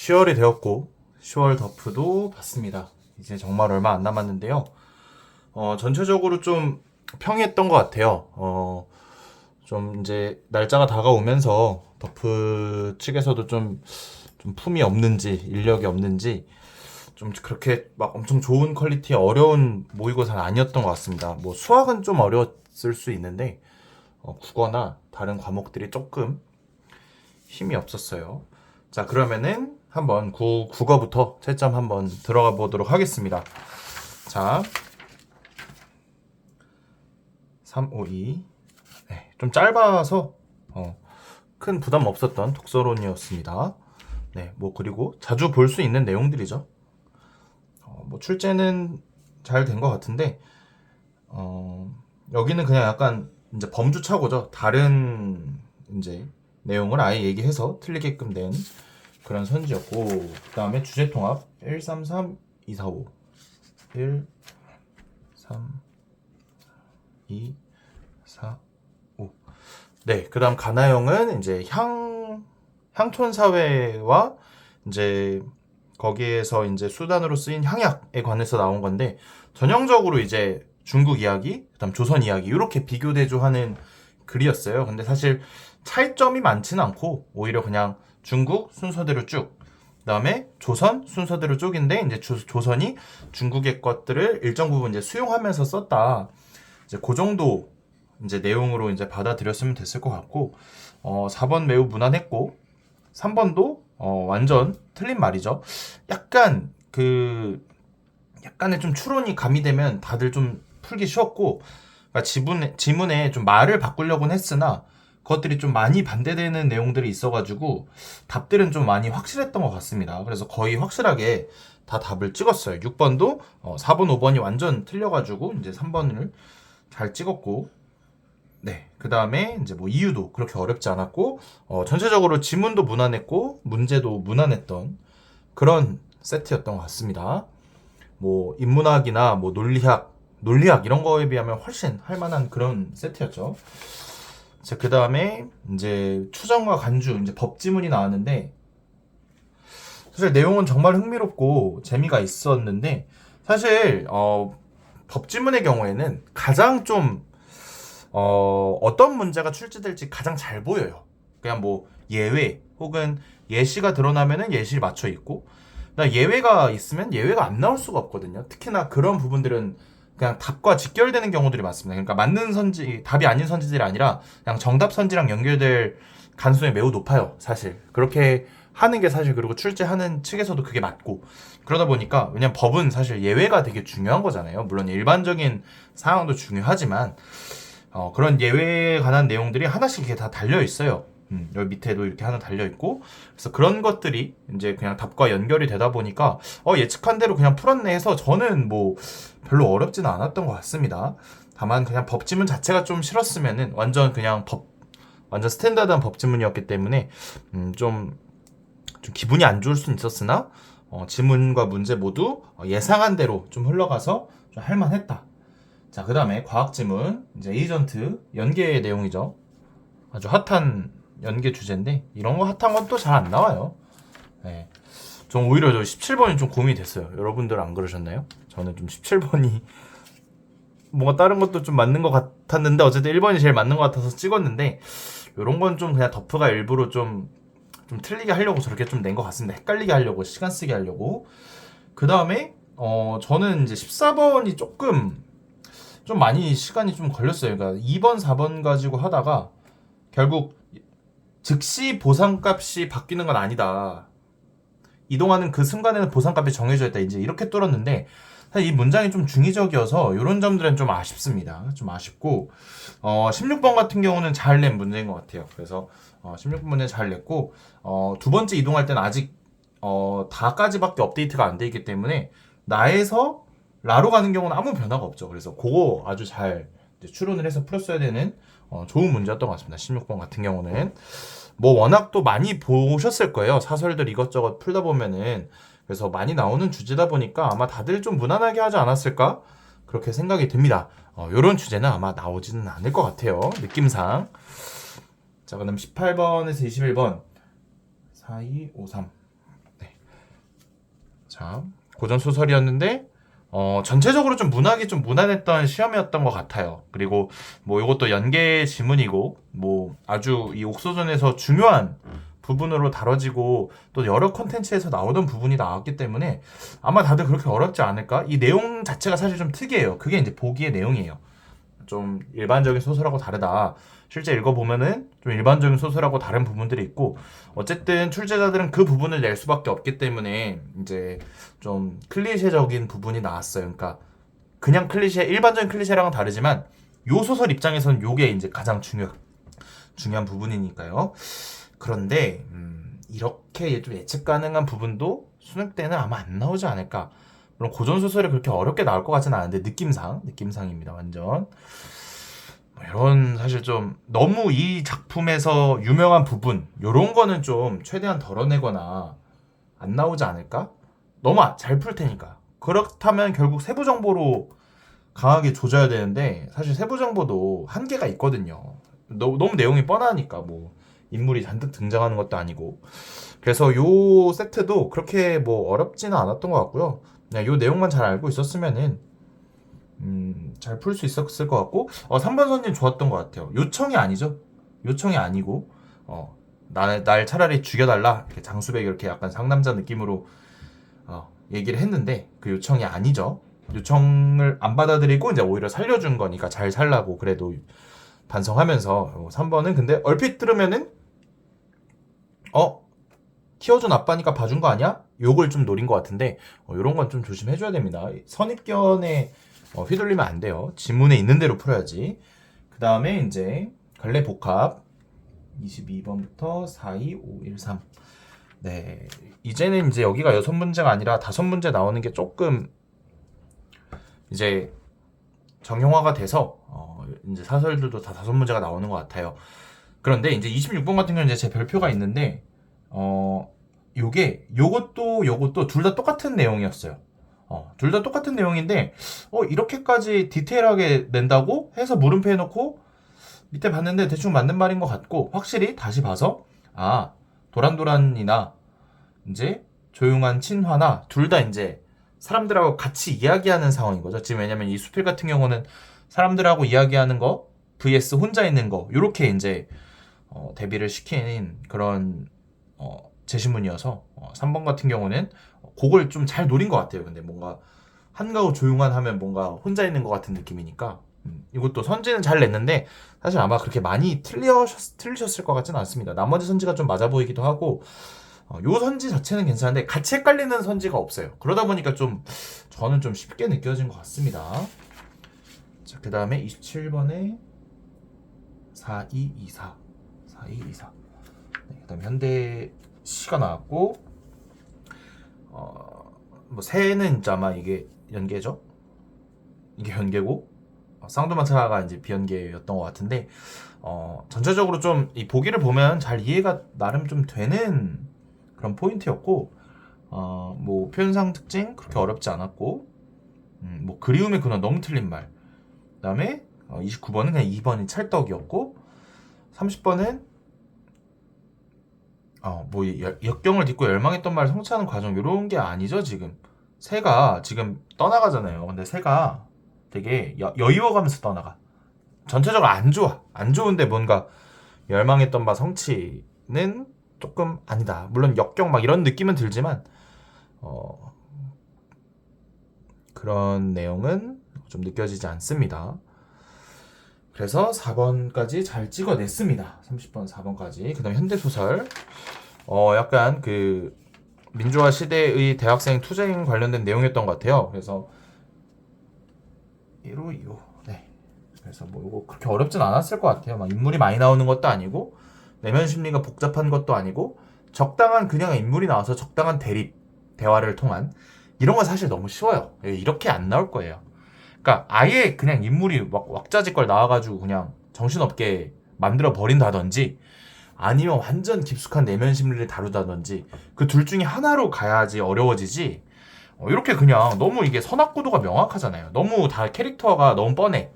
10월이 되었고 10월 더프도 봤습니다. 이제 정말 얼마 안 남았는데요. 전체적으로 좀 평이했던 것 같아요. 좀 이제 날짜가 다가오면서 더프 측에서도 좀 품이 없는지 인력이 없는지 좀 그렇게 막 엄청 좋은 퀄리티의 어려운 모의고사는 아니었던 것 같습니다. 뭐 수학은 좀 어려웠을 수 있는데 국어나 다른 과목들이 조금 힘이 없었어요. 자, 그러면은 한번 국어부터 채점 한번 들어가 보도록 하겠습니다. 자, 352. 네, 좀 짧아서 큰 부담 없었던 독서론이었습니다. 네, 뭐 그리고 자주 볼 수 있는 내용들이죠. 뭐 출제는 잘 된 것 같은데 여기는 그냥 약간 이제 범주차고죠. 다른 이제 내용을 아예 얘기해서 틀리게끔 된 그런 선지였고, 그 다음에 주제 통합 1, 3, 3, 2, 4, 5 1, 3, 2, 4, 5. 네, 그 다음 가나형은 이제 향토 사회와 이제 거기에서 이제 수단으로 쓰인 향약에 관해서 나온 건데, 전형적으로 이제 중국 이야기, 그다음 조선 이야기 이렇게 비교대조하는 글이었어요. 근데 사실 차이점이 많지는 않고 오히려 그냥 중국 순서대로 쭉, 그다음에 조선 순서대로 쭉인데 이제 조선이 중국의 것들을 일정 부분 이제 수용하면서 썼다. 이제 그 정도 이제 내용으로 이제 받아들였으면 됐을 것 같고, 4번 매우 무난했고 3번도 완전 틀린 말이죠. 약간 약간의 좀 추론이 가미되면 다들 좀 풀기 쉬웠고, 그러니까 지문에 좀 말을 바꾸려고는 했으나 그것들이 좀 많이 반대되는 내용들이 있어가지고 답들은 좀 많이 확실했던 것 같습니다. 그래서 거의 확실하게 다 답을 찍었어요. 6번도 4번, 5번이 완전 틀려가지고 이제 3번을 잘 찍었고, 네, 그 다음에 이제 뭐 이유도 그렇게 어렵지 않았고, 전체적으로 지문도 무난했고 문제도 무난했던 그런 세트였던 것 같습니다. 뭐 인문학이나 뭐 논리학 이런 거에 비하면 훨씬 할 만한 그런 세트였죠. 자, 그 다음에 이제 추정과 간주, 이제 법지문이 나왔는데, 사실 내용은 정말 흥미롭고 재미가 있었는데, 사실 법지문의 경우에는 가장 좀 어떤 문제가 출제될지 가장 잘 보여요. 그냥 뭐 예외 혹은 예시가 드러나면은 예시를 맞춰 있고, 예외가 있으면 예외가 안 나올 수가 없거든요. 특히나 그런 부분들은 그냥 답과 직결되는 경우들이 많습니다. 그러니까 맞는 선지, 답이 아닌 선지들이 아니라 그냥 정답 선지랑 연결될 가능성이 매우 높아요. 사실 그렇게 하는 게 사실, 그리고 출제하는 측에서도 그게 맞고, 그러다 보니까, 왜냐면 법은 사실 예외가 되게 중요한 거잖아요. 물론 일반적인 상황도 중요하지만 그런 예외에 관한 내용들이 하나씩 이렇게 다 달려 있어요. 여기 밑에도 이렇게 하나 달려 있고, 그래서 그런 것들이 이제 그냥 답과 연결이 되다 보니까 예측한 대로 그냥 풀었네 해서 저는 뭐 별로 어렵지는 않았던 것 같습니다. 다만 그냥 법지문 자체가 좀 싫었으면은 완전 그냥 완전 스탠다드한 법지문이었기 때문에 좀 기분이 안 좋을 수는 있었으나 지문과 문제 모두 예상한 대로 좀 흘러가서 좀 할만했다. 자, 그 다음에 과학지문, 이제 에이전트, 연계 내용이죠. 아주 핫한 연계 주제인데, 이런 거 핫한 건 또 잘 안 나와요. 네. 전 오히려 저 17번이 좀 고민이 됐어요. 여러분들 안 그러셨나요? 저는 좀 17번이 뭔가 다른 것도 좀 맞는 것 같았는데, 어쨌든 1번이 제일 맞는 것 같아서 찍었는데, 이런 건 좀 그냥 더프가 일부러 좀 틀리게 하려고 저렇게 좀 낸 것 같습니다. 헷갈리게 하려고, 시간 쓰게 하려고. 그 다음에, 저는 이제 14번이 좀 많이 시간이 좀 걸렸어요. 그러니까 2번, 4번 가지고 하다가 결국 즉시 보상값이 바뀌는 건 아니다. 이동하는 그 순간에는 보상값이 정해져 있다. 이제 이렇게 뚫었는데, 사실 이 문장이 좀 중의적이어서 이런 점들은 좀 아쉽습니다. 좀 아쉽고, 16번 같은 경우는 잘 낸 문제인 것 같아요. 그래서 16번 문제 잘 냈고, 두 번째 이동할 때는 아직 다까지밖에 업데이트가 안 돼 있기 때문에 나에서 라로 가는 경우는 아무 변화가 없죠. 그래서 그거 아주 잘 추론을 해서 풀었어야 되는 좋은 문제였던 것 같습니다. 16번 같은 경우는 뭐 워낙 또 많이 보셨을 거예요. 사설들 이것저것 풀다 보면은. 그래서 많이 나오는 주제다 보니까 아마 다들 좀 무난하게 하지 않았을까? 그렇게 생각이 듭니다. 요런 주제는 아마 나오지는 않을 것 같아요. 느낌상. 자, 그럼 18번에서 21번 4, 2, 5, 3. 네. 자, 고전 소설이었는데 전체적으로 좀 문학이 좀 무난했던 시험이었던 것 같아요. 그리고 뭐 이것도 연계 지문이고 뭐 아주 이 옥소전에서 중요한 부분으로 다뤄지고 또 여러 콘텐츠에서 나오던 부분이 나왔기 때문에 아마 다들 그렇게 어렵지 않을까? 이 내용 자체가 사실 좀 특이해요. 그게 이제 보기의 내용이에요. 좀 일반적인 소설하고 다르다. 실제 읽어보면은 좀 일반적인 소설하고 다른 부분들이 있고, 어쨌든 출제자들은 그 부분을 낼 수밖에 없기 때문에 이제 좀 클리셰적인 부분이 나왔어요. 그러니까 그냥 클리셰, 일반적인 클리셰랑은 다르지만 요 소설 입장에서는 요게 이제 가장 중요한 부분이니까요. 그런데 이렇게 좀 예측 가능한 부분도 수능 때는 아마 안 나오지 않을까. 물론 고전 소설이 그렇게 어렵게 나올 것 같지는 않은데 느낌상입니다. 완전. 뭐 이런 사실 좀 너무 이 작품에서 유명한 부분 요런 거는 좀 최대한 덜어내거나 안 나오지 않을까? 너무 잘 풀 테니까. 그렇다면 결국 세부 정보로 강하게 조져야 되는데 사실 세부 정보도 한계가 있거든요. 너무 내용이 뻔하니까 뭐 인물이 잔뜩 등장하는 것도 아니고. 그래서 요 세트도 그렇게 뭐 어렵지는 않았던 것 같고요. 그냥 요 내용만 잘 알고 있었으면은 잘 풀 수 있었을 것 같고 3번 선님 좋았던 것 같아요. 요청이 아니죠. 요청이 아니고 날 차라리 죽여달라 이렇게 장수백이 이렇게 약간 상남자 느낌으로 얘기를 했는데 그 요청이 아니죠. 요청을 안 받아들이고 이제 오히려 살려준 거니까 잘 살라고 그래도 반성하면서 3번은 근데 얼핏 들으면은 키워준 아빠니까 봐준 거 아니야? 요걸 좀 노린 것 같은데 요런 건 좀 조심해줘야 됩니다. 선입견에 휘둘리면 안 돼요. 지문에 있는 대로 풀어야지. 그 다음에 이제 갈래 복합 22번부터 4, 2, 5, 1, 3. 네, 이제는 이제 여기가 6문제가 아니라 5문제 나오는 게 조금 이제 정형화가 돼서 이제 사설들도 다 5문제가 나오는 것 같아요. 그런데 이제 26번 같은 경우는 이제 제 별표가 있는데 요것도 둘 다 똑같은 내용이었어요. 둘 다 똑같은 내용인데 이렇게까지 디테일하게 낸다고 해서 물음표 해놓고 밑에 봤는데 대충 맞는 말인 것 같고 확실히 다시 봐서 도란도란이나 이제 조용한 친화나 둘 다 이제 사람들하고 같이 이야기하는 상황인 거죠. 지금 왜냐면 이 수필 같은 경우는 사람들하고 이야기하는 거 vs 혼자 있는 거 요렇게 이제 대비를 시킨 그런 제시문이어서 3번 같은 경우는 그걸 좀 잘 노린 것 같아요. 근데 뭔가 한가후 조용한 하면 뭔가 혼자 있는 것 같은 느낌이니까 이것도 선지는 잘 냈는데 사실 아마 그렇게 많이 틀리셨을 것 같지는 않습니다. 나머지 선지가 좀 맞아 보이기도 하고 요 선지 자체는 괜찮은데 같이 헷갈리는 선지가 없어요. 그러다 보니까 좀 저는 좀 쉽게 느껴진 것 같습니다. 자, 그 다음에 27번에 4224 4224 네, 그 다음에 현대 시가 나왔고 뭐 새는 이제 아마 이게 연계죠. 이게 연계고 쌍두마차가 이제 비연계였던 것 같은데 전체적으로 좀 이 보기를 보면 잘 이해가 나름 좀 되는 그런 포인트였고 뭐 표현상 특징 그렇게 어렵지 않았고 뭐 그리움의 근원 너무 틀린 말. 그다음에 29번은 그냥 2번이 찰떡이었고 30번은 뭐 역경을 딛고 열망했던 말 성취하는 과정 이런 게 아니죠. 지금 새가 지금 떠나가잖아요. 근데 새가 되게 여유어가면서 떠나가. 전체적으로 안 좋아. 안 좋은데 뭔가 열망했던 바 성취는 조금 아니다. 물론 역경 막 이런 느낌은 들지만 그런 내용은 좀 느껴지지 않습니다. 그래서 4번까지 잘 찍어냈습니다. 30번 4번까지. 그 다음 현대소설 약간 그 민주화 시대의 대학생 투쟁 관련된 내용이었던 것 같아요. 그래서 1호 2호 네. 그래서 뭐 이거 그렇게 어렵진 않았을 것 같아요. 막 인물이 많이 나오는 것도 아니고 내면 심리가 복잡한 것도 아니고 적당한 그냥 인물이 나와서 적당한 대화를 통한 이런 건 사실 너무 쉬워요. 이렇게 안 나올 거예요. 그러니까 아예 그냥 인물이 왁자지껄 나와가지고 그냥 정신없게 만들어 버린다든지 아니면 완전 깊숙한 내면 심리를 다루다든지 그 둘 중에 하나로 가야지 어려워지지 이렇게 그냥 너무 이게 선악구도가 명확하잖아요. 너무 다 캐릭터가 너무 뻔해.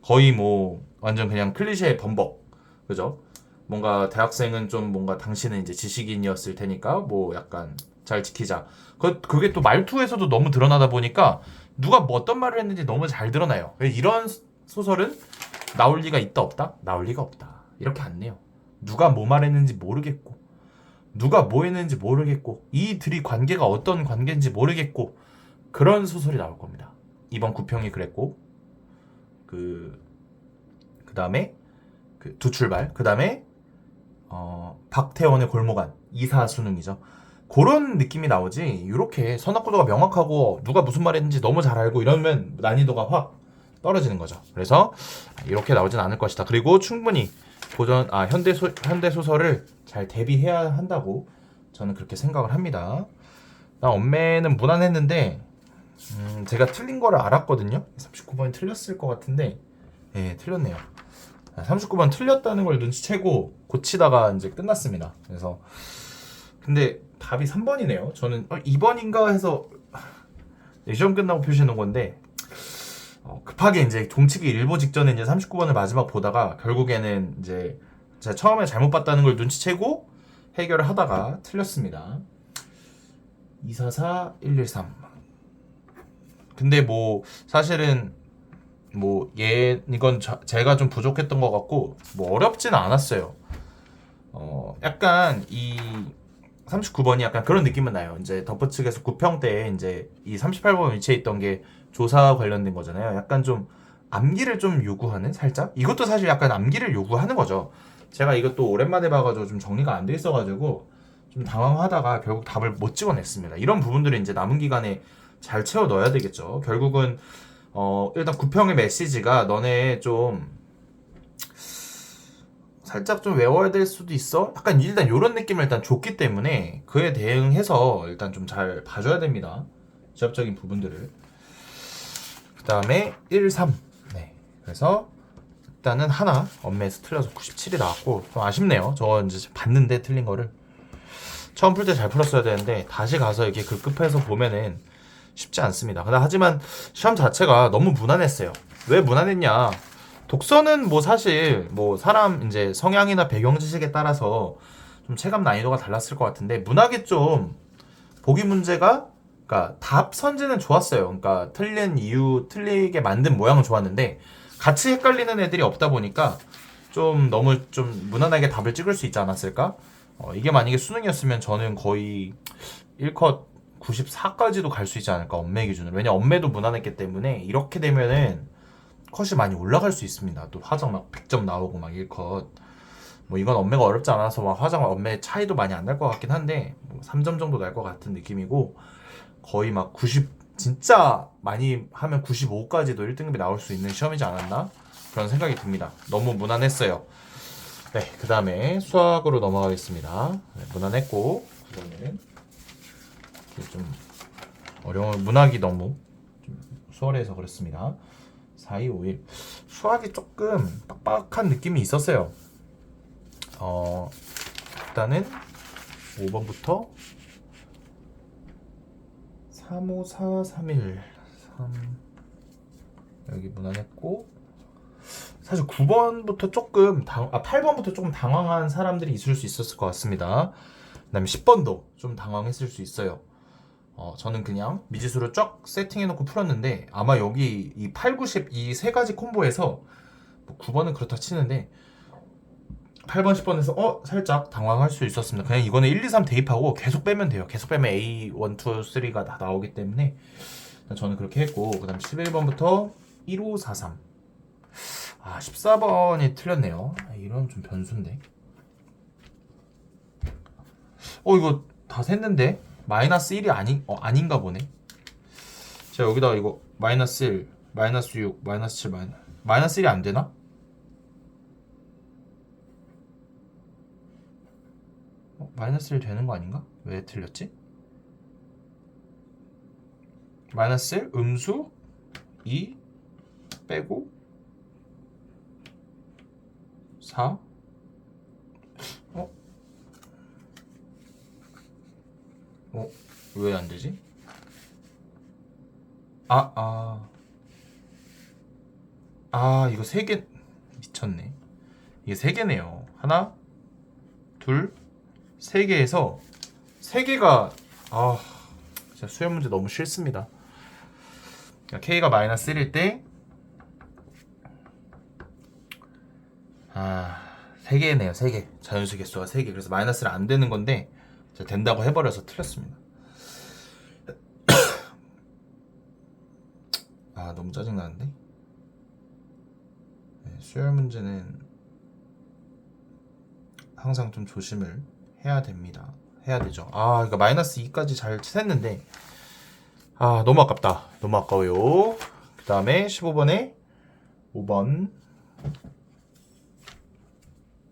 거의 뭐 완전 그냥 클리셰 범벅 그죠? 뭔가 대학생은 좀 뭔가 당신은 이제 지식인이었을 테니까 뭐 약간 잘 지키자. 그게 또 말투에서도 너무 드러나다 보니까 누가 뭐 어떤 말을 했는지 너무 잘 드러나요. 이런 소설은 나올 리가 있다 없다? 나올 리가 없다. 이렇게 안 내요. 누가 뭐 말했는지 모르겠고, 누가 뭐 했는지 모르겠고, 이들이 관계가 어떤 관계인지 모르겠고, 그런 소설이 나올 겁니다. 이번 구평이 그랬고, 그 다음에 두 출발, 그 다음에 박태원의 골목안, 이사 수능이죠. 그런 느낌이 나오지, 이렇게 선악구도가 명확하고 누가 무슨 말 했는지 너무 잘 알고 이러면 난이도가 확 떨어지는 거죠. 그래서 이렇게 나오진 않을 것이다. 그리고 충분히 현대 소설을 잘 대비해야 한다고 저는 그렇게 생각을 합니다. 나 엄매는 무난했는데 제가 틀린 거를 알았거든요. 39번이 틀렸을 것 같은데 예, 틀렸네요. 39번 틀렸다는 걸 눈치채고 고치다가 이제 끝났습니다. 그래서 근데 답이 3번이네요. 저는 2번인가 해서 시험 끝나고 표시해 놓은 건데 급하게 이제 종치기 일보 직전에 이제 39번을 마지막 보다가 결국에는 이제 제가 처음에 잘못 봤다는 걸 눈치채고 해결을 하다가 틀렸습니다. 244 113. 근데 뭐 사실은 뭐 이건 제가 좀 부족했던 것 같고 뭐 어렵지는 않았어요. 약간 이 39번이 약간 그런 느낌은 나요. 이제 덮어 측에서 구평 때 이제 이 38번 위치에 있던 게 조사 관련된 거잖아요. 약간 좀 암기를 좀 요구하는, 살짝 이것도 사실 약간 암기를 요구하는 거죠. 제가 이것도 오랜만에 봐가지고 좀 정리가 안 돼 있어가지고 좀 당황하다가 결국 답을 못 찍어냈습니다. 이런 부분들을 이제 남은 기간에 잘 채워 넣어야 되겠죠. 결국은 일단 구평의 메시지가 너네 좀 살짝 좀 외워야 될 수도 있어? 약간 일단 이런 느낌을 일단 줬기 때문에 그에 대응해서 일단 좀 잘 봐줘야 됩니다. 지엽적인 부분들을. 그 다음에 1, 3. 네. 그래서 일단은 하나 엄매에서 틀려서 97이 나왔고 좀 아쉽네요. 저 이제 봤는데 틀린 거를 처음 풀 때 잘 풀었어야 되는데 다시 가서 이렇게 급급해서 보면은 쉽지 않습니다. 하지만 시험 자체가 너무 무난했어요. 왜 무난했냐? 독서는 뭐 사실 뭐 사람 이제 성향이나 배경 지식에 따라서 좀 체감 난이도가 달랐을 것 같은데 문학이 좀 보기 문제가 그러니까 답 선지는 좋았어요. 그러니까 틀린 이유, 틀리게 만든 모양은 좋았는데 같이 헷갈리는 애들이 없다 보니까 좀 너무 좀 무난하게 답을 찍을 수 있지 않았을까? 이게 만약에 수능이었으면 저는 거의 1컷 94까지도 갈 수 있지 않을까, 엄매 기준으로. 왜냐 엄매도 무난했기 때문에 이렇게 되면은 컷이 많이 올라갈 수 있습니다. 또 화정 막 100점 나오고 막 1컷. 뭐 이건 엄매가 어렵지 않아서 막 화정 엄매 차이도 많이 안 날 것 같긴 한데 뭐 3점 정도 날 것 같은 느낌이고 거의 막 90 진짜 많이 하면 95까지도 1등급이 나올 수 있는 시험이지 않았나? 그런 생각이 듭니다. 너무 무난했어요. 네, 그 다음에 수학으로 넘어가겠습니다. 네, 무난했고 그다음에는 좀 어려운 문학이 너무 좀 수월해서 그렇습니다. 4, 2, 5, 1 수학이 조금 빡빡한 느낌이 있었어요. 일단은 5번부터 3, 5, 4, 3, 1 3 여기 무난했고 사실 9번부터 조금 8번부터 조금 당황한 사람들이 있을 수 있었을 것 같습니다. 그 다음에 10번도 좀 당황했을 수 있어요. 저는 그냥 미지수를 쫙 세팅해놓고 풀었는데 아마 여기 이 8, 90 이 세 가지 콤보에서 뭐 9번은 그렇다 치는데 8번, 10번에서 살짝 당황할 수 있었습니다. 그냥 이거는 1, 2, 3 대입하고 계속 빼면 돼요. 계속 빼면 A, 1, 2, 3가 다 나오기 때문에 저는 그렇게 했고 그 다음 11번부터 1, 5, 4, 3 14번이 틀렸네요. 이런 좀 변수인데 이거 다 샜는데 마이너스 1이 아닌가 보네. 제가 여기다가 이거 마이너스 1, 마이너스 6, 마이너스 7, 마이너스 1이 안 되나? 마이너스 1 되는 거 아닌가? 왜 틀렸지? 마이너스 1, 음수 2 빼고 4 왜 안 되지? 이거 3개 미쳤네. 이게 3개네요. 하나, 둘, 3개에서 3개가 아 진짜 수열 문제 너무 싫습니다. 그러니까 K가 마이너스 1일 때 3개네요. 3개. 자연수 개수가 3개. 그래서 마이너스는 안 되는 건데 제가 된다고 해버려서 틀렸습니다. 너무 짜증나는데? 네, 수열 문제는 항상 좀 조심을 해야 됩니다. 해야 되죠. 그러니까 마이너스 2까지 잘 셌는데 너무 아깝다. 너무 아까워요. 그 다음에 15번에 5번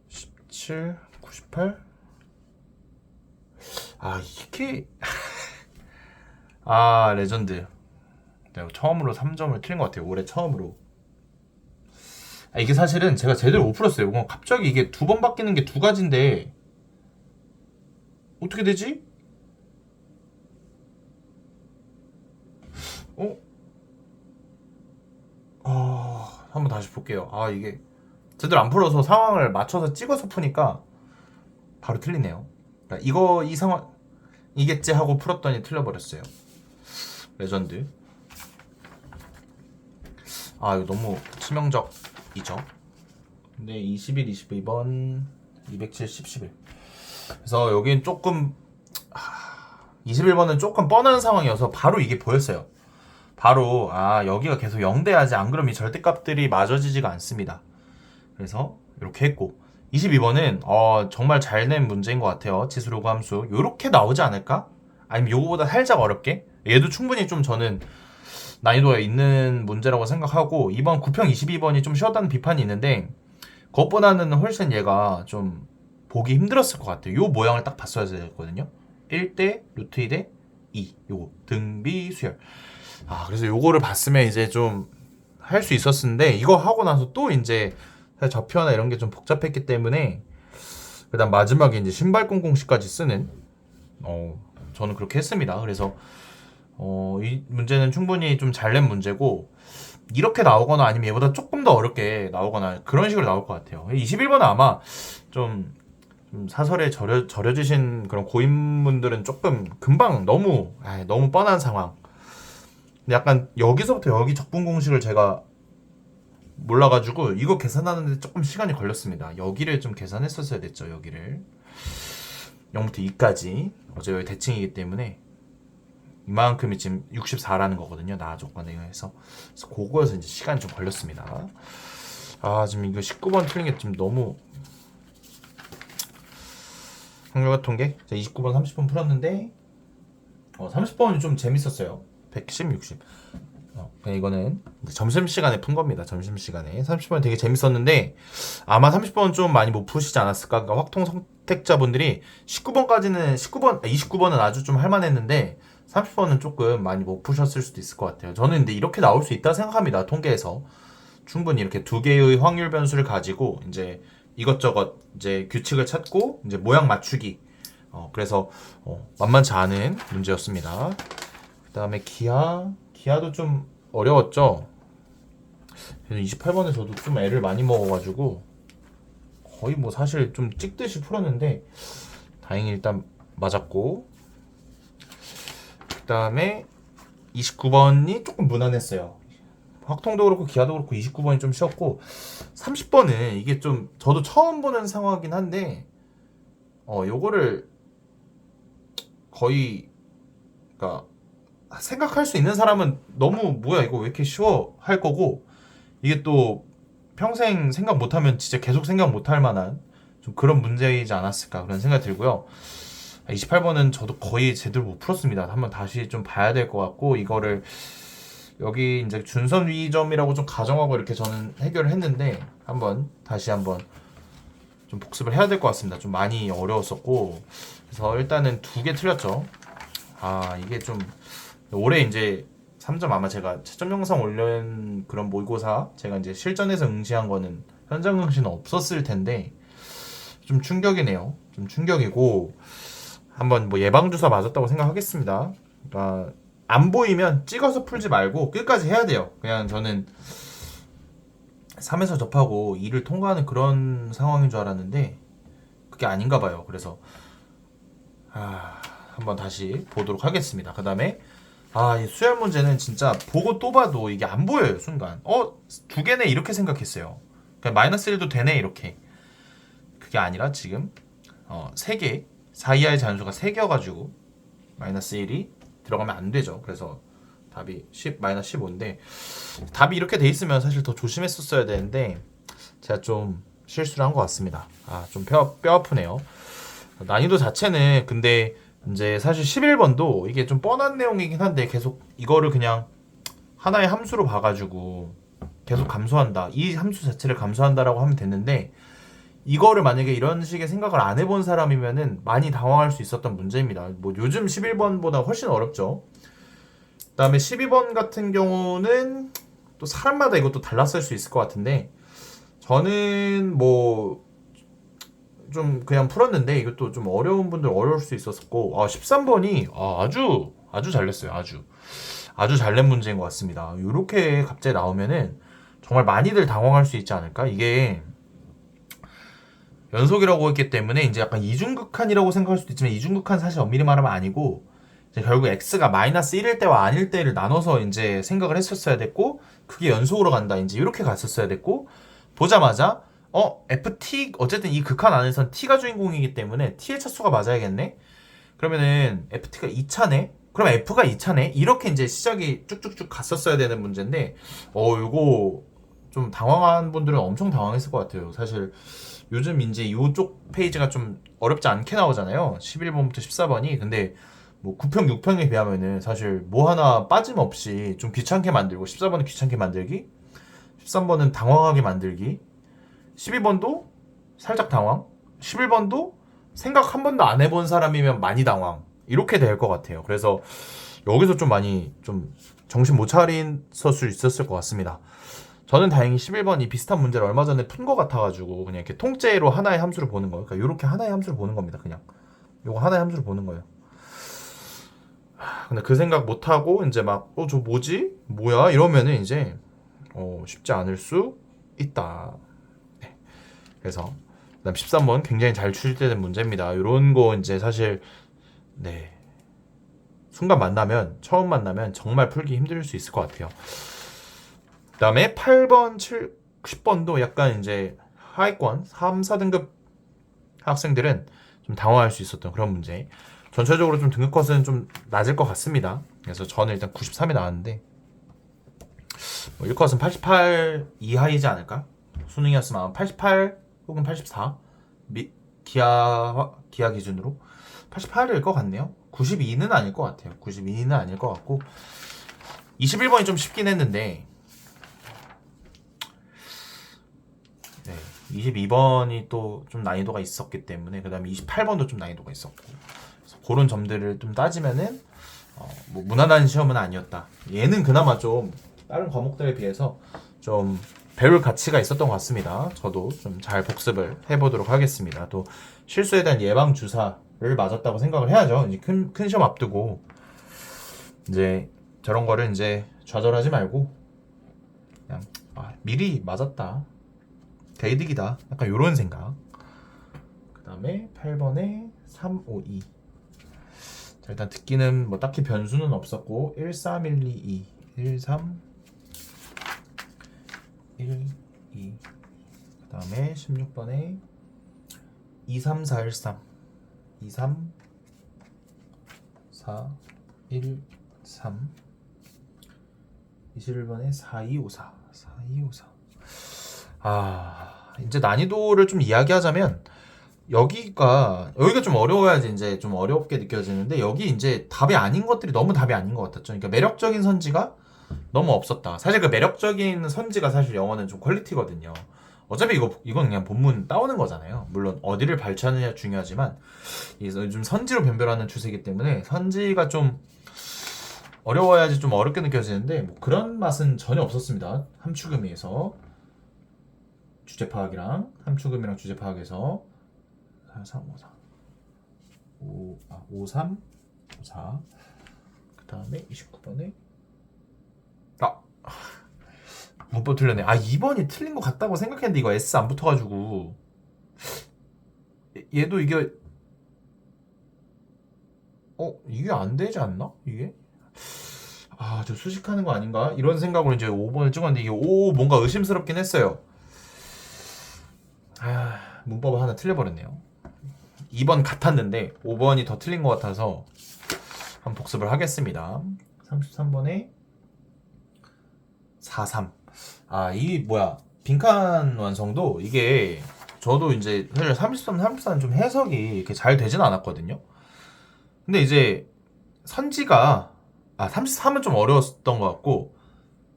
17, 98 이게 레전드. 내가 처음으로 3점을 틀린 것 같아요. 올해 처음으로. 이게 사실은 제가 제대로 못 풀었어요. 갑자기 이게 2번 바뀌는 게 2가지인데 어떻게 되지? 한번 다시 볼게요. 이게 제대로 안 풀어서 상황을 맞춰서 찍어서 푸니까 바로 틀리네요. 그러니까 이 상황 이겠지 하고 풀었더니 틀려버렸어요. 레전드. 이거 너무 치명적이죠. 근데 21, 22번 270, 11. 그래서 여긴 조금 21번은 조금 뻔한 상황이어서 바로 이게 보였어요. 바로 여기가 계속 0돼야지, 안 그러면 이 절대값들이 맞아지지가 않습니다. 그래서 이렇게 했고 22번은 정말 잘 낸 문제인 것 같아요. 지수로그 함수 요렇게 나오지 않을까? 아니면 요거보다 살짝 어렵게? 얘도 충분히 좀 저는 난이도가 있는 문제라고 생각하고, 이번 9평 22번이 좀 쉬웠다는 비판이 있는데 그것보다는 훨씬 얘가 좀 보기 힘들었을 것 같아요. 요 모양을 딱 봤어야 되거든요. 1대 루트 2대 2 요거 등비 수열. 그래서 요거를 봤으면 이제 좀 할 수 있었는데, 이거 하고 나서 또 이제 좌표나 이런 게 좀 복잡했기 때문에 그다음 마지막에 이제 신발공 공식까지 쓰는 저는 그렇게 했습니다. 그래서 이 문제는 충분히 좀 잘 낸 문제고, 이렇게 나오거나 아니면 얘보다 조금 더 어렵게 나오거나 그런 식으로 나올 것 같아요. 21번은 아마 좀 사설에 절여지신 그런 고인분들은 조금 금방 너무 뻔한 상황. 근데 약간 여기서부터 여기 적분 공식을 제가 몰라가지고 이거 계산하는데 조금 시간이 걸렸습니다. 여기를 좀 계산했었어야 됐죠. 여기를 0부터 2까지. 어제 여기 대칭이기 때문에 이만큼이 지금 64라는 거거든요. 나 조건에 의해서. 그래서 그거에서 이제 시간이 좀 걸렸습니다. 지금 이거 19번 틀린 게 좀 너무 확률과 통계. 자, 29번 30번 풀었는데 30번이 좀 재밌었어요. 110, 60. 그냥 이거는 점심시간에 푼 겁니다. 점심시간에 30번 되게 재밌었는데 아마 30번 좀 많이 못 푸시지 않았을까. 그러니까 확통 선택자분들이 29번은 아주 좀 할만했는데 30번은 조금 많이 못 푸셨을 수도 있을 것 같아요. 저는 근데 이렇게 나올 수 있다 생각합니다. 통계에서 충분히 이렇게 두 개의 확률 변수를 가지고 이제 이것저것 이제 규칙을 찾고 이제 모양 맞추기. 그래서 만만치 않은 문제였습니다. 그 다음에 기아도 좀 어려웠죠. 28번에 저도 좀 애를 많이 먹어가지고 거의 뭐 사실 좀 찍듯이 풀었는데 다행히 일단 맞았고, 그 다음에 29번이 조금 무난했어요. 확통도 그렇고 기아도 그렇고 29번이 좀 쉬웠고, 30번은 이게 좀 저도 처음 보는 상황이긴 한데 요거를 거의 그러니까 생각할 수 있는 사람은 너무 뭐야 이거 왜 이렇게 쉬워 할 거고, 이게 또 평생 생각 못하면 진짜 계속 생각 못할 만한 좀 그런 문제이지 않았을까 그런 생각이 들고요. 28번은 저도 거의 제대로 못 풀었습니다. 한번 다시 좀 봐야 될 것 같고, 이거를 여기 이제 준선 위점이라고 좀 가정하고 이렇게 저는 해결을 했는데 다시 한번 좀 복습을 해야 될 것 같습니다. 좀 많이 어려웠었고, 그래서 일단은 2개 틀렸죠. 이게 좀 올해 이제 3점 아마 제가 채점 영상 올린 그런 모의고사 제가 이제 실전에서 응시한 거는 현장 응시는 없었을 텐데 좀 충격이네요. 좀 충격이고, 한번 뭐 예방주사 맞았다고 생각하겠습니다. 그러니까 안 보이면 찍어서 풀지 말고 끝까지 해야 돼요. 그냥 저는 3에서 접하고 2를 통과하는 그런 상황인 줄 알았는데 그게 아닌가 봐요. 그래서 한번 다시 보도록 하겠습니다. 그 다음에 이 수열 문제는 진짜 보고 또 봐도 이게 안 보여요. 순간 2개네 이렇게 생각했어요. 그냥 마이너스 1도 되네 이렇게. 그게 아니라 지금 3개 4 이하의 자연수가 3개여가지고 마이너스 1이 들어가면 안 되죠. 그래서 답이 마이너스 15인데 답이 이렇게 돼 있으면 사실 더 조심했었어야 되는데 제가 좀 실수를 한 것 같습니다. 좀 뼈 아프네요. 난이도 자체는 근데 이제 사실 11번도 이게 좀 뻔한 내용이긴 한데 계속 이거를 그냥 하나의 함수로 봐가지고 계속 감소한다. 이 함수 자체를 감소한다라고 하면 됐는데 이거를 만약에 이런 식의 생각을 안 해본 사람이면은 많이 당황할 수 있었던 문제입니다. 뭐 요즘 11번보다 훨씬 어렵죠. 그 다음에 12번 같은 경우는 또 사람마다 이것도 달랐을 수 있을 것 같은데 저는 뭐 좀 그냥 풀었는데 이것도 좀 어려운 분들 어려울 수 있었고 13번이 아주 잘 냈어요. 아주 잘 낸 문제인 것 같습니다. 이렇게 갑자기 나오면은 정말 많이들 당황할 수 있지 않을까? 이게 연속이라고 했기 때문에 이제 약간 이중극한이라고 생각할 수도 있지만 이중극한 사실 엄밀히 말하면 아니고 이제 결국 x가 마이너스 1일 때와 아닐 때를 나눠서 이제 생각을 했었어야 됐고 그게 연속으로 간다 이제 이렇게 갔었어야 됐고 보자마자 ft 어쨌든 이 극한 안에선 t가 주인공이기 때문에 t의 차수가 맞아야겠네. 그러면은 ft가 2차네. 그럼 f가 2차네. 이렇게 이제 시작이 쭉쭉쭉 갔었어야 되는 문제인데 이거 좀 당황한 분들은 엄청 당황했을 것 같아요. 사실 요즘 이제 이쪽 페이지가 좀 어렵지 않게 나오잖아요. 11번부터 14번이. 근데 뭐 9평, 6평에 비하면은 사실 뭐 하나 빠짐없이 좀 귀찮게 만들고 14번은 귀찮게 만들기, 13번은 당황하게 만들기, 12번도 살짝 당황, 11번도 생각 한 번도 안 해본 사람이면 많이 당황. 이렇게 될 것 같아요. 그래서 여기서 좀 많이 좀 정신 못 차렸을 수 있었을 것 같습니다. 저는 다행히 11번이 비슷한 문제를 얼마 전에 푼 것 같아가지고 그냥 이렇게 통째로 하나의 함수를 보는 거예요. 그러니까 이렇게 하나의 함수를 보는 겁니다. 그냥 요거 하나의 함수를 보는 거예요. 근데 그 생각 못 하고 이제 막 저 뭐지? 뭐야? 이러면은 이제 쉽지 않을 수 있다. 네. 그래서 그다음 13번 굉장히 잘 출제된 문제입니다. 이런 거 이제 사실 네. 순간 처음 만나면 정말 풀기 힘들 수 있을 것 같아요. 그 다음에 8번, 10번도 약간 이제 하위권 3, 4등급 학생들은 좀 당황할 수 있었던 그런 문제. 전체적으로 좀 등급 컷은 좀 낮을 것 같습니다. 그래서 저는 일단 93이 나왔는데 1컷은 88 이하이지 않을까? 수능이었으면 아마 88 혹은 84 기아 기준으로 88일 것 같네요. 92는 아닐 것 같아요. 92는 아닐 것 같고 21번이 좀 쉽긴 했는데 22번이 또 좀 난이도가 있었기 때문에 그 다음에 28번도 좀 난이도가 있었고 그래서 그런 점들을 좀 따지면은 뭐 무난한 시험은 아니었다. 얘는 그나마 좀 다른 과목들에 비해서 좀 배울 가치가 있었던 것 같습니다. 저도 좀 잘 복습을 해보도록 하겠습니다. 또 실수에 대한 예방 주사를 맞았다고 생각을 해야죠. 이제 큰 시험 앞두고 이제 저런 거를 이제 좌절하지 말고 그냥 미리 맞았다. 개이득이다. 약간 요런 생각. 그 다음에 8번에 352. 자, 일단 듣기는 뭐 딱히 변수는 없었고 13122 13 12. 그 다음에 16번에 23413 23 4 1 3 21번에 4254 4254. 이제 난이도를 좀 이야기하자면 여기가 좀 어려워야지 이제 좀 어렵게 느껴지는데 여기 이제 답이 아닌 것들이 너무 답이 아닌 것 같았죠. 그러니까 매력적인 선지가 너무 없었다. 사실 그 매력적인 선지가 사실 영어는 좀 퀄리티거든요. 어차피 이건 그냥 본문 따오는 거잖아요. 물론 어디를 발췌하느냐 중요하지만 요즘 선지로 변별하는 추세이기 때문에 선지가 좀 어려워야지 좀 어렵게 느껴지는데 뭐 그런 맛은 전혀 없었습니다. 함축음위에서 주제 파악이랑 함축음이랑 주제 파악에서 4354 5354 그 다음에 29번에 문법 틀렸네. 2번이 틀린 것 같다고 생각했는데 이거 S 안 붙어가지고 얘도 이게 이게 안 되지 않나? 이게? 저 수식하는 거 아닌가? 이런 생각으로 이제 5번을 찍었는데 이게 뭔가 의심스럽긴 했어요. 문법 하나 틀려버렸네요. 2번 같았는데 5번이 더 틀린 것 같아서 한번 복습을 하겠습니다. 33번에 43. 이 빈칸 완성도 이게 저도 이제 사실 33, 34는 좀 해석이 이렇게 잘 되진 않았거든요. 근데 이제 선지가 33은 좀 어려웠던 것 같고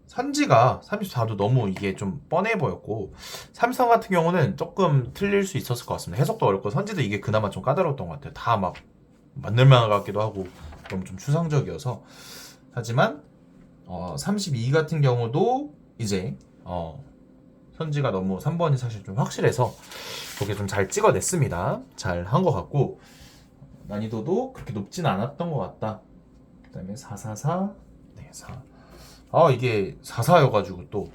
선지가 34도 너무 이게 좀 뻔해 보였고 33 같은 경우는 조금 틀릴 수 있었을 것 같습니다. 해석도 어렵고 선지도 이게 그나마 좀 까다로웠던 것 같아요. 다 막 만들만 같기도 하고 너무 좀 추상적이어서. 하지만 32 같은 경우도 이제 선지가 너무 3번이 사실 좀 확실해서 그게 좀 잘 찍어냈습니다. 잘 한 것 같고 난이도도 그렇게 높진 않았던 것 같다. 그 다음에 444 네, 4 이게 44여가지고 또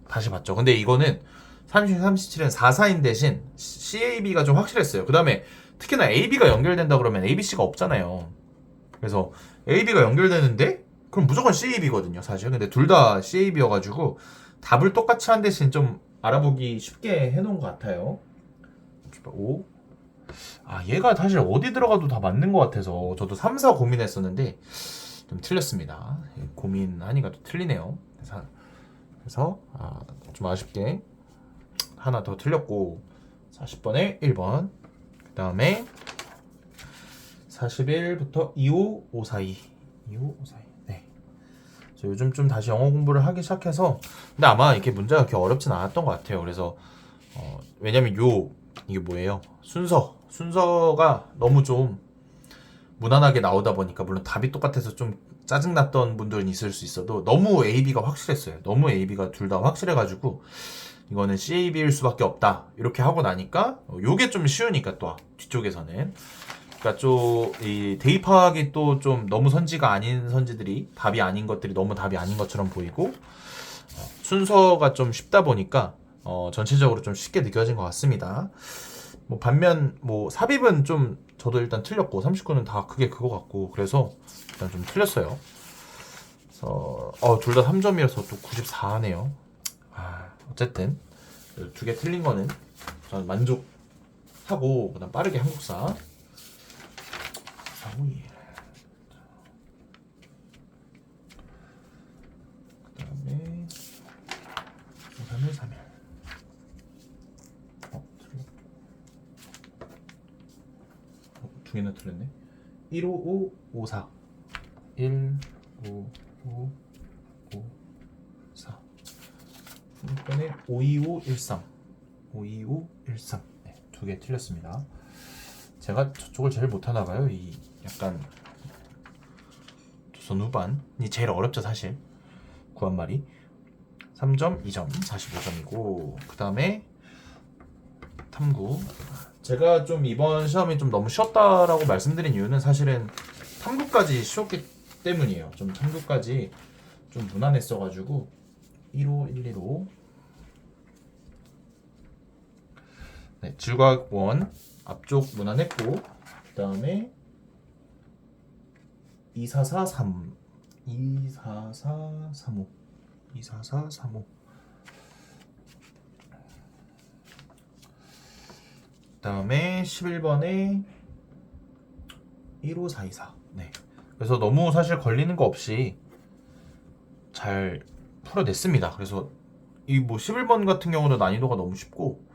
다시 봤죠. 근데 이거는 36, 37은 44인 대신 CAB가 좀 확실했어요. 그 다음에 특히나 AB가 연결된다 그러면 ABC가 없잖아요. 그래서 AB가 연결되는데 그럼 무조건 CAB거든요, 사실. 근데 둘 다 CAB여가지고 답을 똑같이 한 대신 좀 알아보기 쉽게 해놓은 것 같아요. 5. 얘가 사실 어디 들어가도 다 맞는 것 같아서 저도 3, 4 고민했었는데 좀 틀렸습니다. 고민하니까 또 틀리네요. 그래서 좀 아쉽게 하나 더 틀렸고 40번에 1번 그 다음에 41부터 25, 542 25, 542 네. 저 요즘 좀 다시 영어 공부를 하기 시작해서 근데 아마 이렇게 문제가 그렇게 어렵진 않았던 것 같아요. 그래서 왜냐면 이게 뭐예요? 순서가 너무 좀 무난하게 나오다 보니까 물론 답이 똑같아서 좀 짜증났던 분들은 있을 수 있어도 너무 AB가 확실했어요. 너무 AB가 둘 다 확실해가지고 이거는 CAB일 수밖에 없다 이렇게 하고 나니까 요게 좀 쉬우니까 또 뒤쪽에서는 그러니까 좀 이 대입하기 또 좀 너무 선지가 아닌 선지들이 답이 아닌 것들이 너무 답이 아닌 것처럼 보이고 순서가 좀 쉽다 보니까 전체적으로 좀 쉽게 느껴진 것 같습니다. 반면 삽입은 좀 저도 일단 틀렸고 39는 다 그게 그거 같고 그래서 일단 좀 틀렸어요. 그래서 둘 다 3점이어서 또 94네요. 어쨌든 두 개 틀린 거는 저는 만족하고 그다음 빠르게 한국사 451 그다음에 3일 3일 두 개나 틀렸네. 155 54 155 54 이번에 525 13 525 13 네, 두 개 틀렸습니다. 제가 저쪽을 제일 못하나 봐요. 이 약간 두선 후반이 제일 어렵죠 사실. 구한말이 3점 2점 45점이고 그 다음에 탐구 제가 좀 이번 시험이 좀 너무 쉬웠다라고 말씀드린 이유는 사실은 탐구까지 쉬웠기 때문이에요. 좀 탐구까지 좀 무난했어가지고 1호 115 네, 질과원 앞쪽 무난했고 그 다음에 24435 24435 24435 그 다음에 11번에 15424 네. 그래서 너무 사실 걸리는 거 없이 잘 풀어냈습니다. 그래서 이 11번 같은 경우는 난이도가 너무 쉽고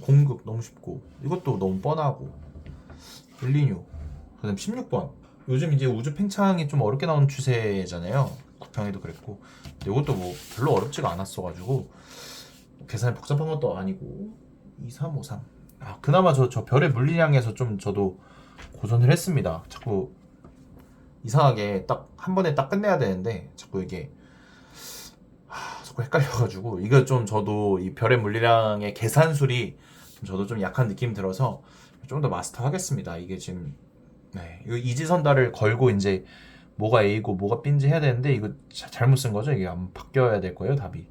공극 너무 쉽고 이것도 너무 뻔하고 엘리뇨 그 다음 16번 요즘 이제 우주 팽창이 좀 어렵게 나오는 추세잖아요. 국평에도 그랬고 근데 이것도 별로 어렵지가 않았어가지고 계산이 복잡한 것도 아니고 2353 그나마 저 별의 물리량에서 좀 저도 고전을 했습니다. 자꾸 이상하게 딱 한 번에 딱 끝내야 되는데 자꾸 이게 자꾸 헷갈려가지고 이거 좀 저도 이 별의 물리량의 계산술이 저도 좀 약한 느낌이 들어서 좀 더 마스터 하겠습니다. 이게 지금 이거 이지선다를 걸고 이제 뭐가 A고 뭐가 B인지 해야 되는데 이거 잘못 쓴 거죠. 이게 아마 바뀌어야 될 거예요 답이.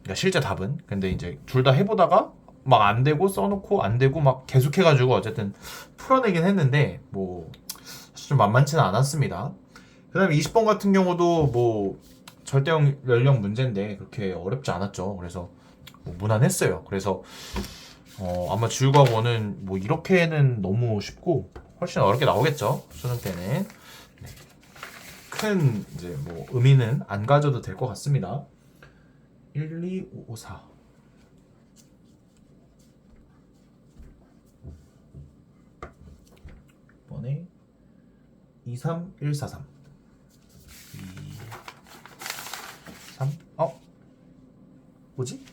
그러니까 실제 답은 근데 이제 둘 다 해보다가 막 안 되고 써놓고 안 되고 막 계속 해가지고 어쨌든 풀어내긴 했는데 좀 만만치는 않았습니다. 그 다음에 20번 같은 경우도 뭐 절대 연령 문제인데 그렇게 어렵지 않았죠. 그래서 뭐 무난했어요. 그래서 아마 지우과학원은 뭐 이렇게는 너무 쉽고 훨씬 어렵게 나오겠죠. 수능 때는. 네. 큰 이제 뭐 의미는 안 가져도 될 것 같습니다. 1, 2, 5, 4. 이번에 2, 3, 1, 4, 3. 2, 3. 뭐지?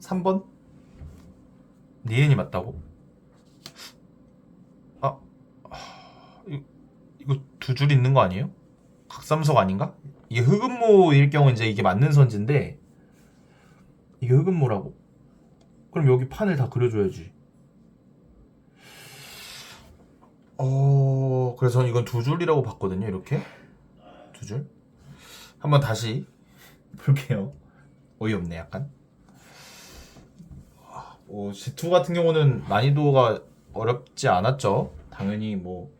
3번? 니은이 맞다고? 아, 이거 두 줄 있는 거 아니에요? 각삼석 아닌가? 이게 흑음모일 경우 이제 이게 맞는 선지인데 이게 흑음모라고? 그럼 여기 판을 다 그려줘야지. 그래서 이건 두 줄이라고 봤거든요. 이렇게 두 줄. 한번 다시 볼게요. 어이없네 약간. G2 같은 경우는 난이도가 어렵지 않았죠. 당연히 뭐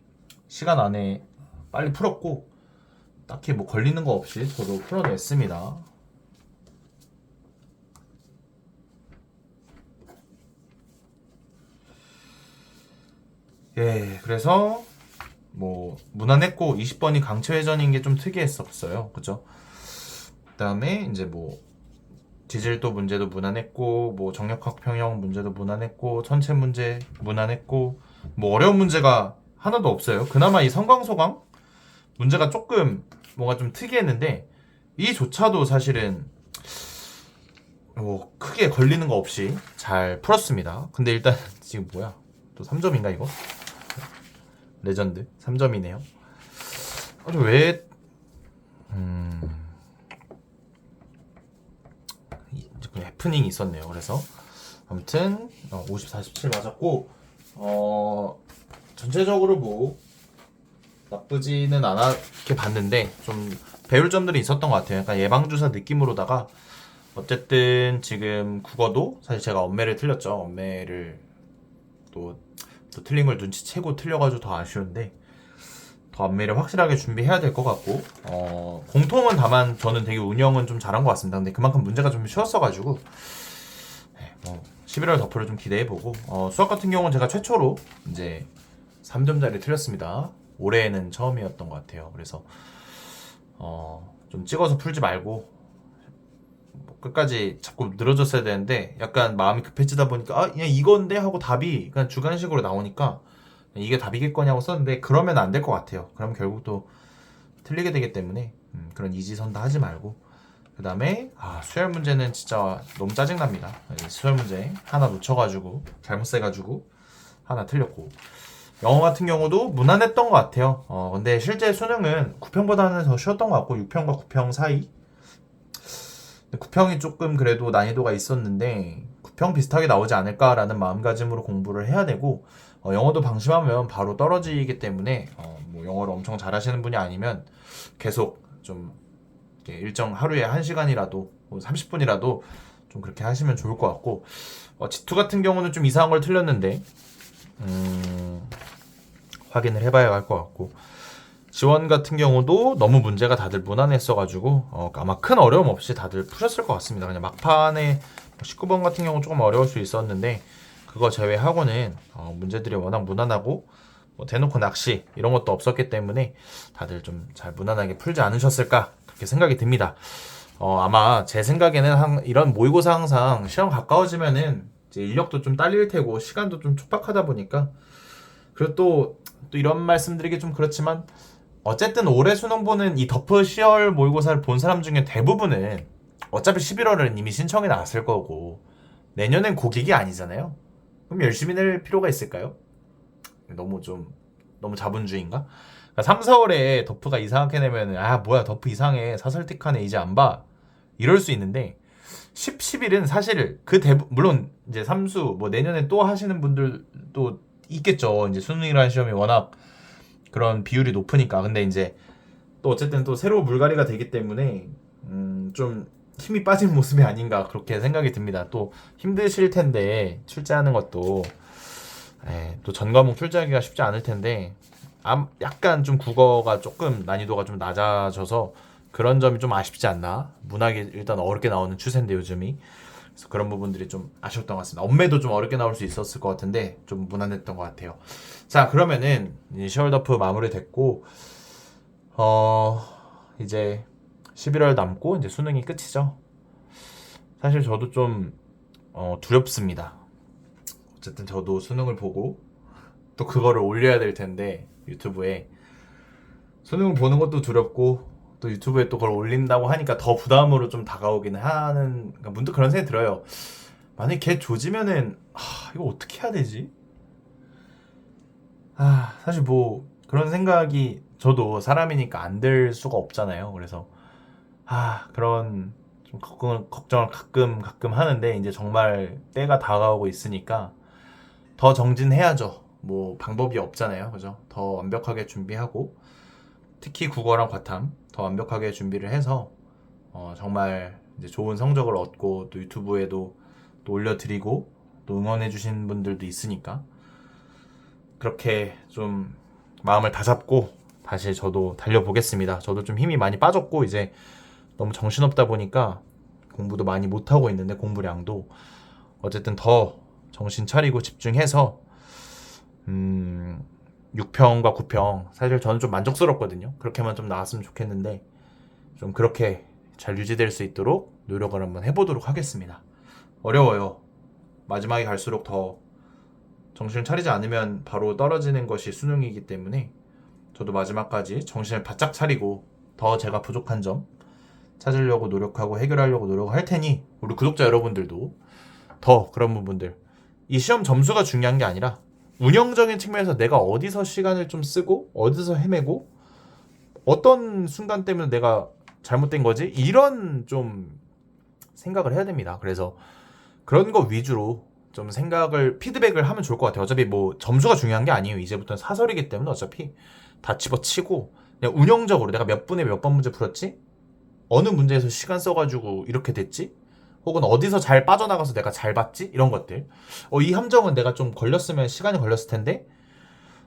시간 안에 빨리 풀었고 딱히 뭐 걸리는 거 없이 저도 풀어냈습니다. 예, 그래서 뭐 무난했고 20번이 강철회전인 게 좀 특이했었어요. 그죠? 그다음에 이제 뭐 지질도 문제도 무난했고 뭐 정력학 평형 문제도 무난했고 천체 문제 무난했고 뭐 어려운 문제가 하나도 없어요. 그나마 이 성광소강 문제가 조금 뭔가 좀 특이했는데 이조차도 사실은 뭐 크게 걸리는 거 없이 잘 풀었습니다. 근데 일단 지금 뭐야? 또 3점인가 이거? 레전드 3점이네요. 왜 해프닝이 있었네요. 그래서 아무튼 50, 47 맞았고 전체적으로 뭐 나쁘지는 않게 봤는데 좀 배울 점들이 있었던 것 같아요. 약간 예방주사 느낌으로다가 어쨌든 지금 국어도 사실 제가 엄매를 틀렸죠. 엄매를 또 틀린 걸 눈치채고 틀려가지고 더 아쉬운데 더 엄매를 확실하게 준비해야 될 것 같고 공통은 다만 저는 되게 운영은 좀 잘한 것 같습니다. 근데 그만큼 문제가 좀 쉬웠어가지고 네, 뭐 11월 덮어를 좀 기대해보고 수학 같은 경우는 제가 최초로 이제 3점짜리 틀렸습니다. 올해는 처음이었던 것 같아요. 그래서 좀 찍어서 풀지 말고 뭐 끝까지 자꾸 늘어졌어야 되는데 약간 마음이 급해지다 보니까 그냥 이건데 하고 답이 그냥 주관식으로 나오니까 이게 답이겠거냐고 썼는데 그러면 안 될 것 같아요. 그럼 결국 또 틀리게 되기 때문에 그런 이지선다 하지 말고 그 다음에 수열 문제는 진짜 너무 짜증납니다. 수열 문제 하나 놓쳐가지고 잘못 세가지고 하나 틀렸고 영어 같은 경우도 무난했던 것 같아요. 근데 실제 수능은 9평보다는 더 쉬웠던 것 같고 6평과 9평 사이 9평이 조금 그래도 난이도가 있었는데 9평 비슷하게 나오지 않을까라는 마음가짐으로 공부를 해야 되고 영어도 방심하면 바로 떨어지기 때문에 뭐 영어를 엄청 잘하시는 분이 아니면 계속 좀 일정 하루에 1시간이라도 30분이라도 좀 그렇게 하시면 좋을 것 같고 G2 같은 경우는 좀 이상한 걸 틀렸는데 확인을 해봐야 할 것 같고 지원 같은 경우도 너무 문제가 다들 무난했어가지고 아마 큰 어려움 없이 다들 푸셨을 것 같습니다. 그냥 막판에 19번 같은 경우 조금 어려울 수 있었는데 그거 제외하고는 문제들이 워낙 무난하고 뭐 대놓고 낚시 이런 것도 없었기 때문에 다들 좀 잘 무난하게 풀지 않으셨을까 그렇게 생각이 듭니다. 아마 제 생각에는 이런 모의고사 항상 시험 가까워지면은 이제 인력도 좀 딸릴 테고 시간도 좀 촉박하다 보니까 그리고 또 이런 말씀드리기 좀 그렇지만 어쨌든 올해 수능 보는 이 덮어 10월 모의고사를 본 사람 중에 대부분은 어차피 11월은 이미 신청이 나왔을 거고 내년엔 고객이 아니잖아요. 그럼 열심히 낼 필요가 있을까요? 너무 자본주의인가? 그러니까 3, 4월에 덮프가 이상하게 내면은 뭐야 덮프 이상해 사설틱하네 이제 안 봐 이럴 수 있는데 10, 11은 사실 물론 이제 삼수 뭐 내년에 또 하시는 분들도 있겠죠. 이제 수능이라는 시험이 워낙 그런 비율이 높으니까. 근데 이제 또 어쨌든 또 새로운 물갈이가 되기 때문에 좀 힘이 빠진 모습이 아닌가 그렇게 생각이 듭니다. 또 힘드실 텐데 출제하는 것도 또 전 과목 출제하기가 쉽지 않을 텐데 약간 좀 국어가 조금 난이도가 좀 낮아져서 그런 점이 좀 아쉽지 않나. 문학이 일단 어렵게 나오는 추세인데 요즘이. 그래서 그런 부분들이 좀 아쉬웠던 것 같습니다. 엄매도 좀 어렵게 나올 수 있었을 것 같은데 좀 무난했던 것 같아요. 자, 그러면은 10월 덮프 마무리됐고 이제 11월 남고 이제 수능이 끝이죠. 사실 저도 좀 두렵습니다. 어쨌든 저도 수능을 보고 또 그거를 올려야 될 텐데 유튜브에 수능을 보는 것도 두렵고 또 유튜브에 또 그걸 올린다고 하니까 더 부담으로 좀 다가오긴 하는, 그러니까 문득 그런 생각이 들어요. 만약에 걔 조지면은 이거 어떻게 해야 되지? 사실 뭐 그런 생각이 저도 사람이니까 안 들 수가 없잖아요. 그래서 그런 좀 걱정을 가끔 하는데 이제 정말 때가 다가오고 있으니까 더 정진해야죠. 뭐 방법이 없잖아요. 그죠? 더 완벽하게 준비하고 특히 국어랑 과탐 더 완벽하게 준비를 해서 정말 이제 좋은 성적을 얻고 또 유튜브에도 또 올려드리고 또 응원해주신 분들도 있으니까 그렇게 좀 마음을 다잡고 다시 저도 달려보겠습니다. 저도 좀 힘이 많이 빠졌고 이제 너무 정신없다 보니까 공부도 많이 못하고 있는데 공부량도 어쨌든 더 정신 차리고 집중해서 6평과 9평 사실 저는 좀 만족스럽거든요. 그렇게만 좀 나왔으면 좋겠는데 좀 그렇게 잘 유지될 수 있도록 노력을 한번 해보도록 하겠습니다. 어려워요. 마지막에 갈수록 더 정신을 차리지 않으면 바로 떨어지는 것이 수능이기 때문에 저도 마지막까지 정신을 바짝 차리고 더 제가 부족한 점 찾으려고 노력하고 해결하려고 노력할 테니 우리 구독자 여러분들도 더 그런 부분들, 이 시험 점수가 중요한 게 아니라 운영적인 측면에서 내가 어디서 시간을 좀 쓰고 어디서 헤매고 어떤 순간 때문에 내가 잘못된 거지? 이런 좀 생각을 해야 됩니다. 그래서 그런 거 위주로 좀 생각을 피드백을 하면 좋을 것 같아요. 어차피 뭐 점수가 중요한 게 아니에요. 이제부터는 사설이기 때문에 어차피 다 집어치고 그냥 운영적으로 내가 몇 분에 몇 번 문제 풀었지? 어느 문제에서 시간 써가지고 이렇게 됐지? 혹은 어디서 잘 빠져나가서 내가 잘 봤지? 이런 것들. 이 함정은 내가 좀 걸렸으면 시간이 걸렸을 텐데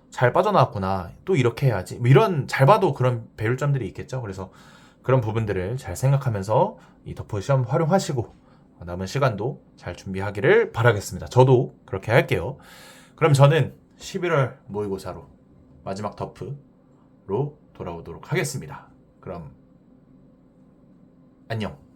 잘 빠져나왔구나. 또 이렇게 해야지. 뭐 이런 잘 봐도 그런 배울점들이 있겠죠. 그래서 그런 부분들을 잘 생각하면서 이 덮프 시험 활용하시고 남은 시간도 잘 준비하기를 바라겠습니다. 저도 그렇게 할게요. 그럼 저는 11월 모의고사로 마지막 덮프로 돌아오도록 하겠습니다. 그럼 안녕.